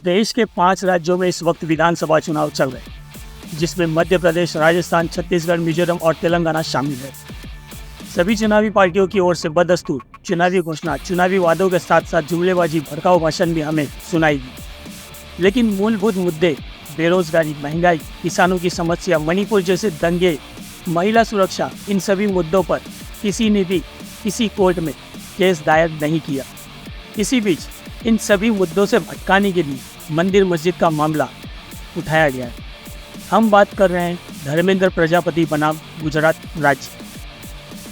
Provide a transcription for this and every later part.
देश के 5 राज्यों में इस वक्त विधानसभा चुनाव चल रहे हैं, जिसमें मध्य प्रदेश, राजस्थान, छत्तीसगढ़, मिजोरम और तेलंगाना शामिल है। सभी चुनावी पार्टियों की ओर से बदस्तूर चुनावी घोषणा, चुनावी वादों के साथ साथ जुमलेबाजी, भड़काऊ भाषण भी हमें सुनाई दी। लेकिन मूलभूत मुद्दे बेरोजगारी, महंगाई, किसानों की समस्या, मणिपुर जैसे दंगे, महिला सुरक्षा, इन सभी मुद्दों पर किसी ने भी किसी कोर्ट में केस दायर नहीं किया। इसी बीच इन सभी मुद्दों से भटकाने के लिए मंदिर मस्जिद का मामला उठाया गया है। हम बात कर रहे हैं धर्मेंद्र प्रजापति बनाम गुजरात राज्य।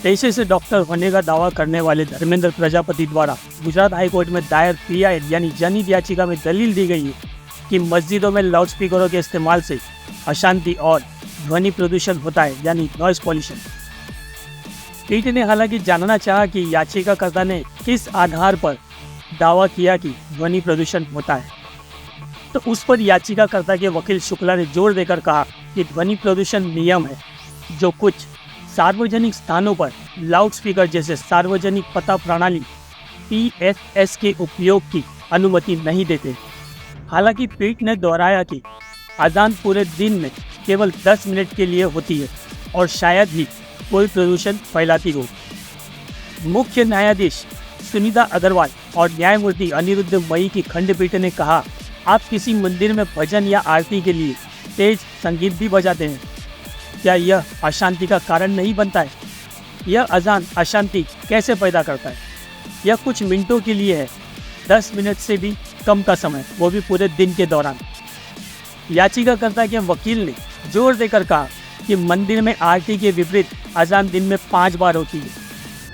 पेशे से डॉक्टर होने का दावा करने वाले धर्मेंद्र प्रजापति द्वारा गुजरात हाईकोर्ट में दायर PIL यानी जनहित याचिका में दलील दी गई है कि मस्जिदों में लाउडस्पीकरों के इस्तेमाल से अशांति और ध्वनि प्रदूषण होता है, यानी नॉइस पॉल्यूशन। पीठ ने हालांकि जानना चाहा कि याचिकाकर्ता ने किस आधार पर दावा किया कि ध्वनि प्रदूषण होता है, तो उस पर याचिकाकर्ता के वकील शुक्ला ने जोर देकर कहा कि ध्वनि प्रदूषण नियम है जो कुछ सार्वजनिक स्थानों पर लाउडस्पीकर जैसे सार्वजनिक पता प्रणाली PSS के उपयोग की अनुमति नहीं देते। हालांकि पीठ ने दोहराया कि अजान पूरे दिन में केवल 10 मिनट के लिए होती है और शायद ही कोई प्रदूषण फैलाती हो। मुख्य न्यायाधीश सुनीता अग्रवाल और न्यायमूर्ति अनिरुद्ध मई की खंडपीठ ने कहा, आप किसी मंदिर में भजन या आरती के लिए तेज संगीत भी बजाते हैं, क्या यह अशांति का कारण नहीं बनता है? यह अजान अशांति कैसे पैदा करता है? यह कुछ मिनटों के लिए है, 10 मिनट से भी कम का समय, वो भी पूरे दिन के दौरान। याचिकाकर्ता के वकील ने जोर देकर कहा कि मंदिर में आरती के विपरीत अजान दिन में 5 बार होती है।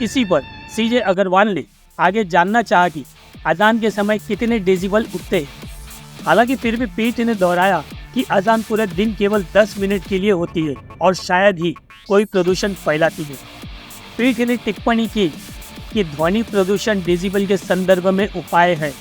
इसी पर CJ अग्रवाल ने आगे जानना चाहा कि अजान के समय कितने डेसिबल उठते हैं। हालांकि फिर भी पीठ ने दोहराया कि अजान पूरे दिन केवल 10 मिनट के लिए होती है और शायद ही कोई प्रदूषण फैलाती है। पीठ ने टिप्पणी की कि ध्वनि प्रदूषण डेसिबल के संदर्भ में उपाय है,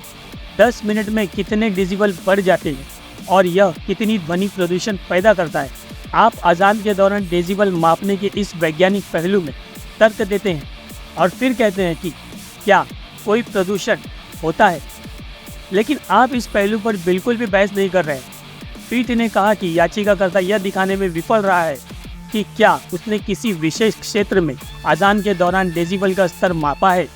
10 मिनट में कितने डेसिबल बढ़ जाते हैं और यह कितनी ध्वनि प्रदूषण पैदा करता है। आप अजान के दौरान डेसिबल मापने के इस वैज्ञानिक पहलू में तर्क देते हैं और फिर कहते हैं कि क्या कोई प्रदूषण होता है, लेकिन आप इस पहलू पर बिल्कुल भी बहस नहीं कर रहे हैं। पीठ ने कहा कि याचिकाकर्ता यह दिखाने में विफल रहा है कि क्या उसने किसी विशेष क्षेत्र में अजान के दौरान डेसिबल का स्तर मापा है।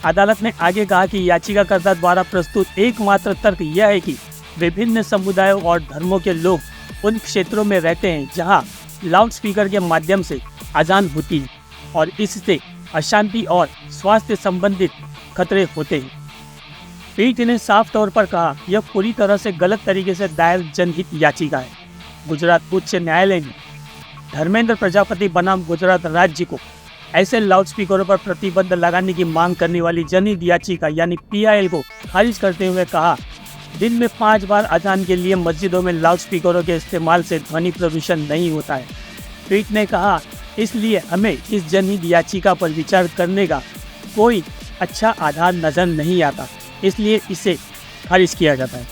अदालत ने आगे कहा कि याचिकाकर्ता द्वारा प्रस्तुत एकमात्र तर्क यह है कि विभिन्न समुदायों और धर्मों के लोग उन क्षेत्रों में रहते हैं जहां लाउडस्पीकर के माध्यम से अजान होती है और इससे अशांति और स्वास्थ्य संबंधित खतरे होते हैं। पीठ ने साफ तौर पर कहा, यह पूरी तरह से गलत तरीके से दायर जनहित याचिका है। गुजरात उच्च न्यायालय ने धर्मेंद्र प्रजापति बनाम गुजरात राज्य को ऐसे लाउडस्पीकरों पर प्रतिबंध लगाने की मांग करने वाली जनहित याचिका यानी PIL को खारिज करते हुए कहा, दिन में 5 बार अजान के लिए मस्जिदों में लाउडस्पीकरों के इस्तेमाल से ध्वनि प्रदूषण नहीं होता है। पीठ ने कहा, इसलिए हमें इस जनहित याचिका पर विचार करने का कोई अच्छा आधार नजर नहीं आता, इसलिए इसे खारिज किया जाता है।